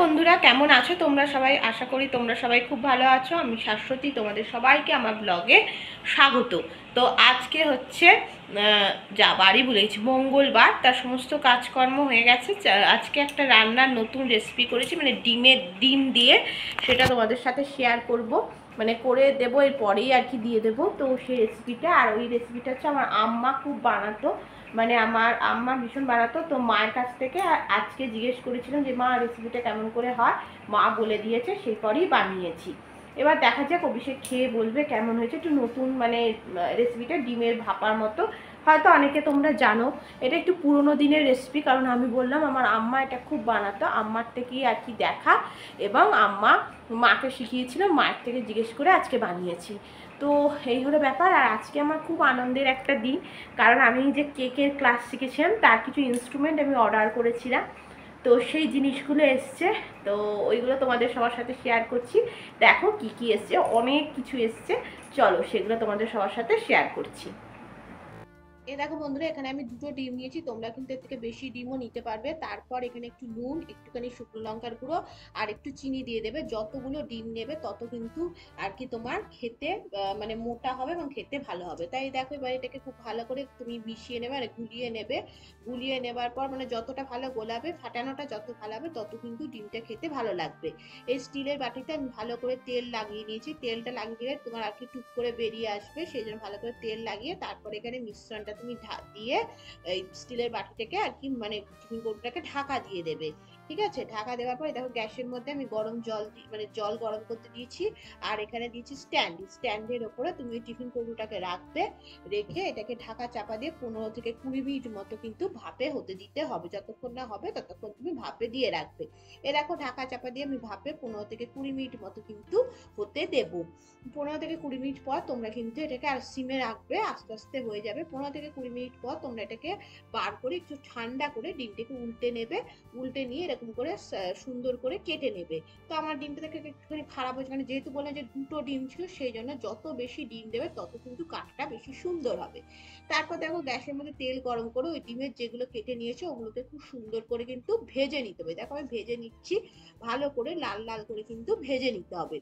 বন্ধুরা, কেমন আছো তোমরা সবাই? আশা করি তোমরা সবাই খুব ভালো আছো। আমি শাশ্বতী, তোমাদের সবাইকে আমার ব্লগে স্বাগত। তো আজকে হচ্ছে যা বাড়ি বলেছি মঙ্গলবার, তার সমস্ত কাজকর্ম হয়ে গেছে। আজকে একটা রান্নার নতুন রেসিপি করেছি, মানে ডিম দিয়ে সেটা তোমাদের সাথে শেয়ার করব, মানে করে দেবো, এর পরেই আর কি দিয়ে দেবো। তো সেই রেসিপিটা, আর ওই রেসিপিটা হচ্ছে আমার আম্মা খুব বানাতো, মানে আমার আম্মা ভীষণ বানাতো। তো মায়ের কাছ থেকে আজকে জিজ্ঞেস করেছিলাম যে মা রেসিপিটা কেমন করে হয়, মা বলে দিয়েছে, সেই পরেই বানিয়েছি। এবার দেখা যাক, অভিষেক খেয়ে বলবে কেমন হয়েছে। একটু নতুন মানে রেসিপিটা ডিমের ভাপার মতো। হয়তো অনেকে তোমরা জানো, এটা একটু পুরোনো দিনের রেসিপি, কারণ আমি বললাম আমার আম্মা এটা খুব বানাতো, আম্মার থেকেই আর কি দেখা, এবং আম্মা মাকে শিখিয়েছিল, মায়ের থেকে জিজ্ঞেস করে আজকে বানিয়েছি। তো এই হলো ব্যাপার। আর আজকে আমার খুব আনন্দের একটা দিন, কারণ আমি যে কেকের ক্লাস শিখেছিলাম তার কিছু ইনস্ট্রুমেন্ট আমি অর্ডার করেছিলাম, তো সেই জিনিসগুলো এসছে। তো ওইগুলো তোমাদের সবার সাথে শেয়ার করছি। দেখো কি কি এসছে, অনেক কিছু এসছে, চলো সেগুলো তোমাদের সবার সাথে শেয়ার করছি। দেখো বন্ধুরা, এখানে আমি দুটো ডিম নিয়েছি, তোমরা কিন্তু এর থেকে বেশি ডিমও নিতে পারবে। তারপর এখানে একটু নুন, একটুখানি শুকনো লঙ্কার গুঁড়ো আর একটু চিনি দিয়ে দেবে। যতগুলো ডিম নেবে তত কিন্তু আর কি তোমার খেতে মানে মোটা হবে এবং খেতে ভালো হবে। তাই দেখো এবার এটাকে খুব ভালো করে তুমি মিশিয়ে নেবে আর গুলিয়ে নেবে। গুলিয়ে নেবার পর মানে যতটা ভালো গোলাবে, ফাটানোটা যত ভালো হবে তত কিন্তু ডিমটা খেতে ভালো লাগবে। এই স্টিলের বাটিতে আমি ভালো করে তেল লাগিয়ে নিয়েছি। তেলটা লাগিয়ে দিলে তোমার আর কি টুক করে বেরিয়ে আসবে, সেই জন্য ভালো করে তেল লাগিয়ে তারপর এখানে মিশ্রণটা তুমি দিয়ে এই স্টিলের বাটিটাকে আর কি মানে টিফিন কৌটোটাকে ঢাকা দিয়ে দেবে। ঠিক আছে, ঢাকা দেওয়ার পরে দেখো গ্যাসের মধ্যে আমি গরম জল মানে জল গরম করতে দিয়েছি। আর এখানে দিয়েছি স্ট্যান্ডের ওপরে তুমি টিফিন কৌটোটাকে রাখবে। রেখে এটাকে ঢাকা চাপা দিয়ে 15 থেকে 20 মিনিট মতো কিন্তু ভাপে হতে দিতে হবে। যতক্ষণ না হবে ততক্ষণ তুমি ভাপে দিয়ে রাখবে। এ দেখো ঢাকা চাপা দিয়ে আমি ভাপে 15 থেকে 20 মিনিট মতো কিন্তু হতে দেব। 15 থেকে 20 মিনিট পর তোমরা কিন্তু এটাকে আর সিমে রাখবে, আস্তে আস্তে হয়ে যাবে। 15 থেকে 20 মিনিট পর তোমরা এটাকে বার করে একটু ঠান্ডা করে ডিমটাকে উল্টে নেবে। উল্টে নিয়ে এরকম করে সুন্দর করে কেটে নেবে। তো আমার ডিমটা থেকে একটুখানি খারাপ হয়েছে, মানে যেহেতু বললাম যে দুটো ডিম ছিল, সেই জন্য যত বেশি ডিম দেবে তত কিন্তু কাঠটা বেশি সুন্দর হবে। তারপর দেখো গ্যাসের মধ্যে তেল গরম করে ওই ডিমের যেগুলো কেটে নিয়েছে ওগুলোকে খুব সুন্দর করে কিন্তু ভেজে নিতে হবে। দেখো আমি ভেজে নিচ্ছি, ভালো করে লাল লাল করে কিন্তু ভেজে নিতে হবে।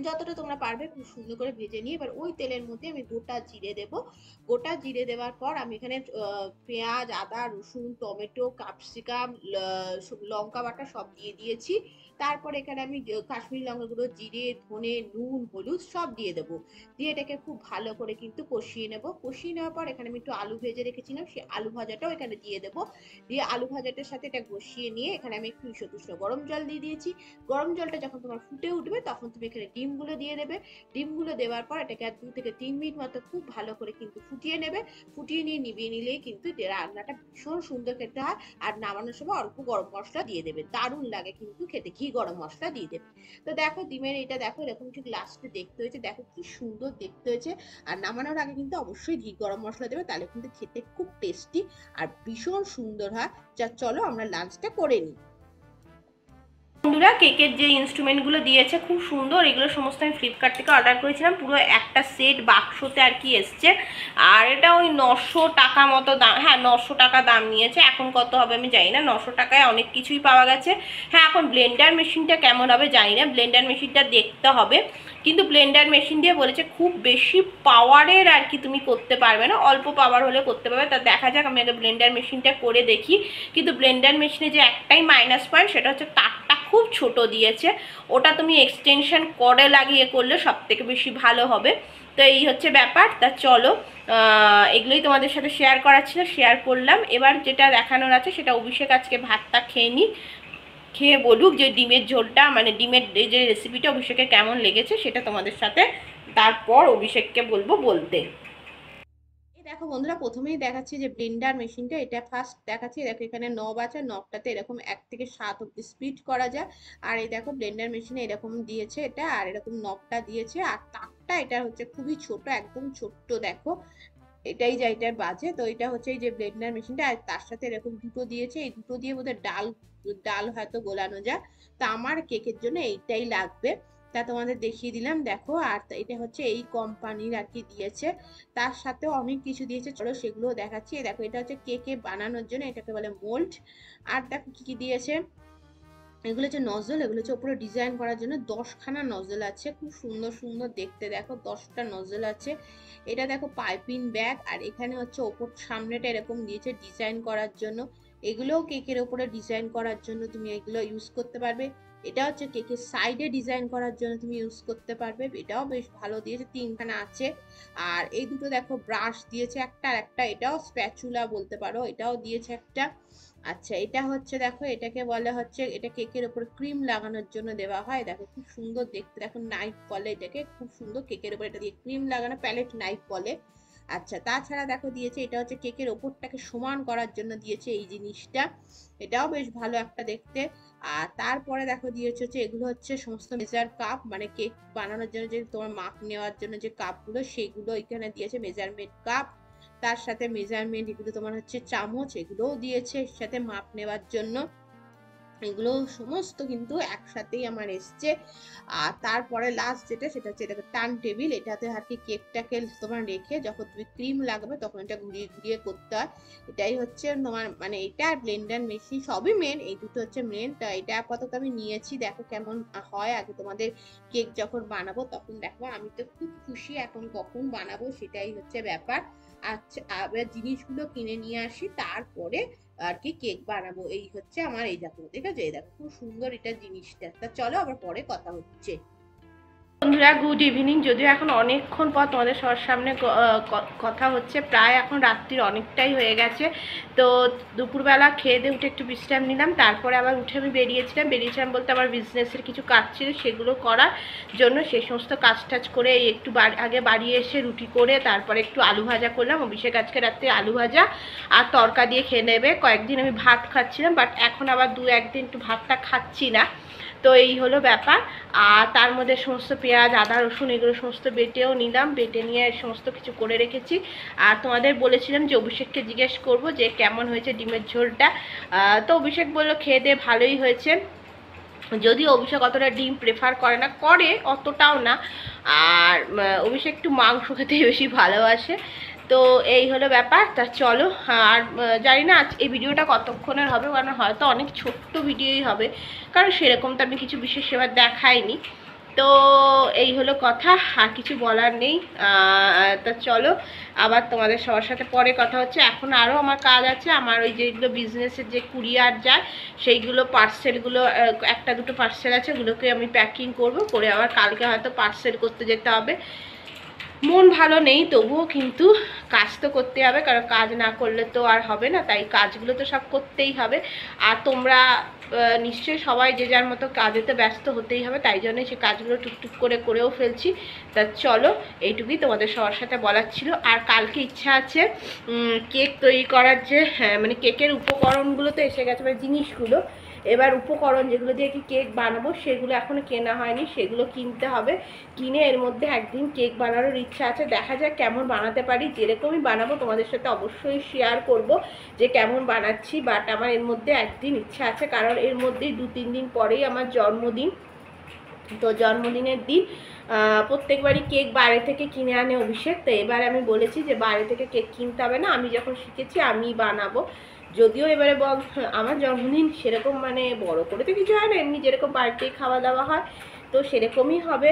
যতটা তোমরা পারবে খুব সুন্দর করে ভেজে নিয়ে এবার ওই তেলের মধ্যে আমি গোটা জিরে দেব। গোটা জিরে দেওয়ার পর আমি এখানে পেঁয়াজ, আদা, রসুন, টমেটো, ক্যাপসিকাম, লঙ্কা বাটা সব দিয়ে দিয়েছি। তারপর এখানে আমি কাশ্মীরি লঙ্কা গুঁড়ো, জিরে, ধনে, নুন, হলুদ সব দিয়ে দেবো। দিয়ে এটাকে খুব ভালো করে কিন্তু কষিয়ে নেব। কষিয়ে নেওয়ার পর এখানে আমি একটু আলু ভেজে রেখেছিলাম, সেই আলু ভাজাটাও এখানে দিয়ে দেবো। দিয়ে আলু ভাজাটার সাথে এটা কষিয়ে নিয়ে এখানে আমি একটু উষ্ণ গরম জল দিয়ে দিয়েছি। গরম জলটা যখন তোমার ফুটে উঠবে তখন তুমি এখানে ডিমগুলো দিয়ে দেবে। ডিমগুলো দেওয়ার পর এটাকে 2 থেকে 3 মিনিট মতো খুব ভালো করে কিন্তু ফুটিয়ে নেবে। ফুটিয়ে নিয়ে নিভিয়ে নিলেই কিন্তু রান্নাটা ভীষণ সুন্দর খেতে হয়। আর নামানোর সময় অল্প গরম মশলা দিয়ে দেবে, দারুণ লাগে কিন্তু খেতে, ঘি গরম মশলা দিয়ে দেবে। তো দেখো ডিমের এটা দেখো এরকম ঠিক লাস্টে দেখতে হয়েছে, দেখো কি সুন্দর দেখতে হয়েছে। আর নামানোর আগে কিন্তু অবশ্যই ঘি গরম মশলা দেবে, তাহলে কিন্তু খেতে খুব টেস্টি আর ভীষণ সুন্দর হয়। যা চলো আমরা লাঞ্চটা করে নিই। বন্ধুরা, কেকের যে ইনস্ট্রুমেন্টগুলো দিয়েছে খুব সুন্দর, এগুলো সমস্ত আমি ফ্লিপকার্ট থেকে অর্ডার করেছিলাম, পুরো একটা সেট বাক্সতে আর কি এসছে। আর এটা ওই 900 টাকা মতো দাম, হ্যাঁ 900 টাকা দাম নিয়েছে। এখন কত হবে আমি জানি না, 900 টাকায় অনেক কিছুই পাওয়া গেছে। হ্যাঁ এখন ব্লেন্ডার মেশিনটা কেমন হবে জানি না, ব্লেন্ডার মেশিনটা দেখতে হবে। কিন্তু ব্লেন্ডার মেশিন দিয়ে বলেছে খুব বেশি পাওয়ারের আর কি তুমি করতে পারবে না, অল্প পাওয়ার হলে করতে পারবে। তা দেখা যাক, আমি আগে ব্লেন্ডার মেশিনটা করে দেখি। কিন্তু ব্লেন্ডার মেশিনে যে একটাই মাইনাস পয়েন্ট, সেটা হচ্ছে তারটা খুব ছোট দিয়েছে। ওটা তুমি এক্সটেনশন করে লাগিয়ে করলে সব থেকে বেশি ভালো হবে। তো এই হচ্ছে ব্যাপার। তা চলো এগুলোই তোমাদের সাথে শেয়ার করার ছিল, শেয়ার করলাম। এবার যেটা দেখানোর আছে সেটা অভিষেক আজকে ভাতটা খেয়ে নিই, খেয়ে বলুক যে ডিমের ঝোলটা মানে ডিমের যে রেসিপিটা অভিষেকের কেমন লেগেছে, সেটা তোমাদের সাথে তারপর অভিষেককে বলবো বলতে। দেখো বন্ধুরা, প্রথমেই দেখাচ্ছি যে ব্লেন্ডার মেশিনটা, এটা ফার্স্ট দেখাচ্ছি। দেখো এখানে নব আছে, নবটাতে এরকম 1 থেকে 7 অব্দি স্পিড করা যায়। আর এই দেখো ব্লেন্ডার মেশিনে এরকম দিয়েছে এটা, আর এরকম নবটা দিয়েছে। আর তারটা এটা হচ্ছে খুবই ছোট, একদম ছোট্ট। দেখো এটাই যা এটার বাজে। তো এটা হচ্ছে এই যে ব্লেন্ডার মেশিনটা, আর তার সাথে এরকম দুটো দিয়েছে, এই দুটো দিয়ে বোধহয় ডাল ডাল হয়তো গোলানো যায়। তা আমার কেকের জন্য এইটাই লাগবে, তা তোমাদের দেখিয়ে দিলাম। দেখো আর এটা হচ্ছে এই কোম্পানির আর কি দিয়েছে, তার সাথে অনেক কিছু দিয়েছে, চলো সেগুলো দেখাচ্ছি। দেখো এটা হচ্ছে কেকে বানানোর জন্য, এটাকে বলে মোল্ড। আর দেখো কি কি দিয়েছে, এগুলো হচ্ছে নজল, এগুলো হচ্ছে ওপরে ডিজাইন করার জন্য 10খানা নজল আছে, খুব সুন্দর সুন্দর দেখতে, দেখো 10টা নজল আছে। এটা দেখো পাইপিং ব্যাগ, আর এখানে হচ্ছে ওপর সামনেটা এরকম দিয়েছে ডিজাইন করার জন্য। এগুলোও কেকের ওপরে ডিজাইন করার জন্য তুমি এগুলো ইউজ করতে পারবে। এটা হচ্ছে কেকের সাইডে ডিজাইন করার জন্য তুমি ইউজ করতে পারবে, এটাও বেশ ভালো দিয়েছে, 3খানা আছে। আর এই দুটো দেখো ব্রাশ দিয়েছে একটা, আর একটা এটাও স্প্যাচুলা বলতে পারো, এটাও দিয়েছে একটা। আচ্ছা, এটা হচ্ছে দেখো, এটাকে বলে হচ্ছে, এটা কেকের উপর ক্রিম লাগানোর জন্য দেওয়া হয়, দেখো খুব সুন্দর দেখতে, দেখো নাইফ বলে এটাকে, খুব সুন্দর কেকের উপর এটা দিয়ে ক্রিম লাগানো, প্যালেট নাইফ বলে। আচ্ছা, তাছাড়া দেখো দিয়েছে, এটা হচ্ছে কেকের ওপরটাকে সমান করার জন্য দিয়েছে এই জিনিসটা, এটাও বেশ ভালো একটা দেখতে। আর তারপরে দেখো দিয়েছে হচ্ছে, এগুলো হচ্ছে সমস্ত মেজার কাপ, মানে কেক বানানোর জন্য যে তোমার মাপ নেওয়ার জন্য যে কাপগুলো, সেগুলো এখানে দিয়েছে, মেজারমেন্ট কাপ। তার সাথে মেজারমেন্ট, এগুলো তোমার হচ্ছে চামচ, এগুলোও দিয়েছে এর সাথে মাপ নেওয়ার জন্য। এগুলো সমস্ত কিন্তু একসাথেই আমার এসছে। আর তারপরে লাস্ট যেটা, সেটা হচ্ছে এটা টার্ন টেবিল, এটাতে আর কি কেকটাকে তোমার রেখে যখন তুমি ক্রিম লাগাবে তখন এটা ঘুরিয়ে ঘুরিয়ে করতে হয়। এটাই হচ্ছে তোমার মানে এটা আর ব্লেন্ডার মেশিন সবই মেন, এই দুটো হচ্ছে মেন। তা এটা আপাতত আমি নিয়েছি, দেখো কেমন হয়। আগে তোমাদের কেক যখন বানাবো তখন দেখো, আমি তো খুব খুশি, এখন কখন বানাবো সেটাই হচ্ছে ব্যাপার। আচ্ছা, আবার জিনিসগুলো কিনে নিয়ে আসি, তারপরে আর কি কেক বানাবো। এই হচ্ছে আমার, এই দেখো ঠিক আছে, এই দেখো খুব সুন্দর এটা জিনিসটা। তা চলো আবার পরে কথা হচ্ছে। বন্ধুরা গুড ইভিনিং, যদিও এখন অনেকক্ষণ পর তোমাদের সবার সামনে কথা হচ্ছে, প্রায় এখন রাত্রির অনেকটাই হয়ে গেছে। তো দুপুরবেলা খেয়ে দিয়ে উঠে একটু বিশ্রাম নিলাম, তারপরে আবার উঠে আমি বেরিয়েছিলাম বলতে আমার বিজনেসের কিছু কাজ ছিল, সেগুলো করার জন্য সেই সমস্ত কাজ টাজ করে এই একটু আগে বাড়ি এসে রুটি করে তারপরে একটু আলু ভাজা করলাম। অভিষেক আজকে রাত্রে আলু ভাজা আর তরকা দিয়ে খেয়ে নেবে। কয়েকদিন আমি ভাত খাচ্ছিলাম, বাট এখন আবার 2-1 দিন একটু ভাতটা খাচ্ছি না। তো এই হলো ব্যাপার। আর তার মধ্যে সমস্ত পেঁয়াজ আদা রসুন এগুলো সমস্ত বেটেও নিলাম, বেটে নিয়ে সমস্ত কিছু করে রেখেছি। আর তোমাদের বলেছিলাম যে অভিষেককে জিজ্ঞেস করব যে কেমন হয়েছে ডিমের ঝোলটা। তো অভিষেক বললো খেয়ে দিয়ে ভালোই হয়েছে, যদিও অভিষেক অতটা ডিম প্রেফার করে না, করে অতটাও না। আর অভিষেক একটু মাংস খেতে বেশি ভালোবাসে। তো এই হলো ব্যাপার। তা চলো, আর জানি না আজ এই ভিডিওটা কতক্ষণের হবে, কারণ হয়তো অনেক ছোট্ট ভিডিওই হবে, কারণ সেরকম তো আমি কিছু বিশেষ সেবার দেখাইনি। তো এই হলো কথা, আর কিছু বলার নেই। তা চলো আবার তোমাদের সবার সাথে পরে কথা হচ্ছে। এখন আরও আমার কাজ আছে, আমার ওই যেগুলো বিজনেসের যে কুরিয়ার যায় সেইগুলো পার্সেলগুলো, একটা দুটো পার্সেল আছে, ওগুলোকে আমি প্যাকিং করব, করে আবার কালকে হয়তো পার্সেল করতে যেতে হবে। মন ভালো নেই, তবুও কিন্তু কাজ তো করতে হবে, কারণ কাজ না করলে তো আর হবে না, তাই কাজগুলো তো সব করতেই হবে। আর তোমরা নিশ্চয়ই সবাই যে যার মতো কাজেতে ব্যস্ত হতেই হবে, তাই জন্যই সে কাজগুলো টুকটুক করে করেও ফেলছি। তা চলো, এইটুকুই তোমাদের সবার সাথে বলার ছিল। আর কালকে ইচ্ছা আছে কেক তৈরি করার, যে মানে কেকের উপকরণগুলো তো এসে গেছে, মানে জিনিসগুলো, এবার উপকরণ যেগুলো দিয়ে কি কেক বানাবো সেগুলো এখনো কেনা হয়নি, সেগুলো কিনতে হবে। কিনে এর মধ্যে একদিন কেক বানানোর ইচ্ছা আছে, দেখা যাক কেমন বানাতে পারি। যেরকমই বানাবো তোমাদের সাথে অবশ্যই শেয়ার করব যে কেমন বানাচ্ছি, বাট আমার এর মধ্যে একদিন ইচ্ছা আছে, কারণ এর মধ্যেই 2-3 দিন পরেই আমার জন্মদিন। তো জন্মদিনের দিন প্রত্যেকবারই কেক বাইরে থেকে কিনে আনে অভিষেক, তো এবার আমি বলেছি যে বাইরে থেকে কেক কিনতে হবে না, আমি যখন শিখেছি আমি বানাবো। যদিও এবারে আমার জন্মদিন সেরকম মানে বড় করে তো কিছু হয় না, এমনি যেরকম বাড়িতেই খাওয়া দাওয়া হয় তো সেরকমই হবে।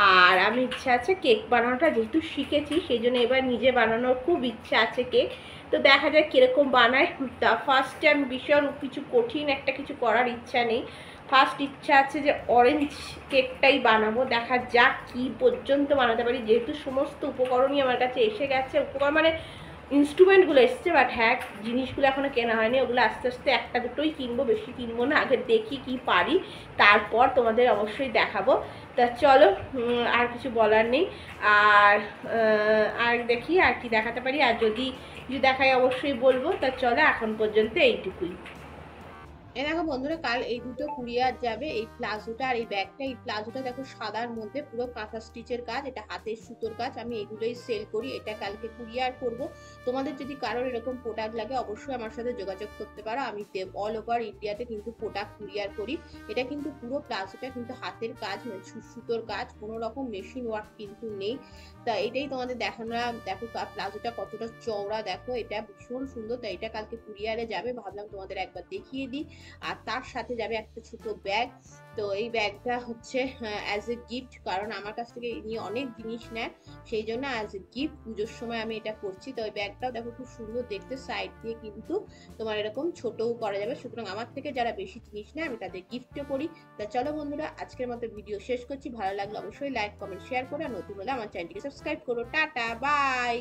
আর আমি ইচ্ছা আছে কেক বানানোটা যেহেতু শিখেছি, সেই জন্য এবার নিজে বানানোর খুব ইচ্ছা আছে কেক। তো দেখা যায় কীরকম বানায়। তা ফার্স্টে আমি ভীষণ কিছু কঠিন একটা কিছু করার ইচ্ছা নেই, ফার্স্ট ইচ্ছা আছে যে অরেঞ্জ কেকটাই বানাবো, দেখা যাক কি পর্যন্ত বানাতে পারি। যেহেতু সমস্ত উপকরণই আমার কাছে এসে গেছে, উপকরণ মানে ইনস্ট্রুমেন্টগুলো এসছে, বাট হ্যাঁ জিনিসগুলো এখনও কেনা হয়নি, ওগুলো আস্তে আস্তে একটা দুটোই কিনবো, বেশি কিনবো না, আগে দেখি কি পারি, তারপর তোমাদের অবশ্যই দেখাবো। তা চলো, আর কিছু বলার নেই। আর দেখি আর কি দেখাতে পারি, আর যদি দেখাই অবশ্যই বলবো। তা চলো এখন পর্যন্ত এইটুকুই। এই দেখো বন্ধুরা, কাল এই দুটো কুরিয়ার যাবে, এই প্লাজোটা আর এই ব্যাগটা। এই প্লাজোটা দেখো সাদার মধ্যে পুরো কাঁথা স্টিচের কাজ, এটা হাতের সুতোর কাজ, আমি এগুলোই সেল করি। এটা কালকে কুরিয়ার করব। তোমাদের যদি কারোর এরকম প্রোডাক্ট লাগে অবশ্যই আমার সাথে যোগাযোগ করতে পারো, আমি অল ওভার ইন্ডিয়াতে কিন্তু প্রোডাক্ট কুরিয়ার করি। এটা কিন্তু পুরো প্লাজোটা কিন্তু হাতের কাজ, মানে সুতোর কাজ, কোনো রকম মেশিন ওয়ার্ক কিন্তু নেই। তা এটাই তোমাদের দেখানো। দেখো প্লাজোটা কতটা চওড়া, দেখো এটা ভীষণ সুন্দর। তা এটা কালকে কুরিয়ারে যাবে, ভাবলাম তোমাদের একবার দেখিয়ে দিই। আর তার সাথে যাবে একটা ছোট ব্যাগ। তো এই ব্যাগটা হচ্ছে অ্যাজ এ গিফট, কারণ আমার কাছ থেকে ইনি অনেক জিনিস নেয়, সেই জন্য অ্যাজ এ গিফট পুজোর সময় আমি এটা করছি। তো ওই ব্যাগটাও দেখো খুব সুন্দর দেখতে, সাইড দিয়ে কিন্তু তোমার এরকম ছোটও করা যাবে। সুতরাং আমার থেকে যারা বেশি জিনিস নেয় আমি তাদের গিফটও করি। তা চলো বন্ধুরা, আজকের মতো ভিডিও শেষ করছি। ভালো লাগলে অবশ্যই লাইক কমেন্ট শেয়ার করে, আর নতুন হলে আমার চ্যানেলটিকে সাবস্ক্রাইব করো। Tata, by.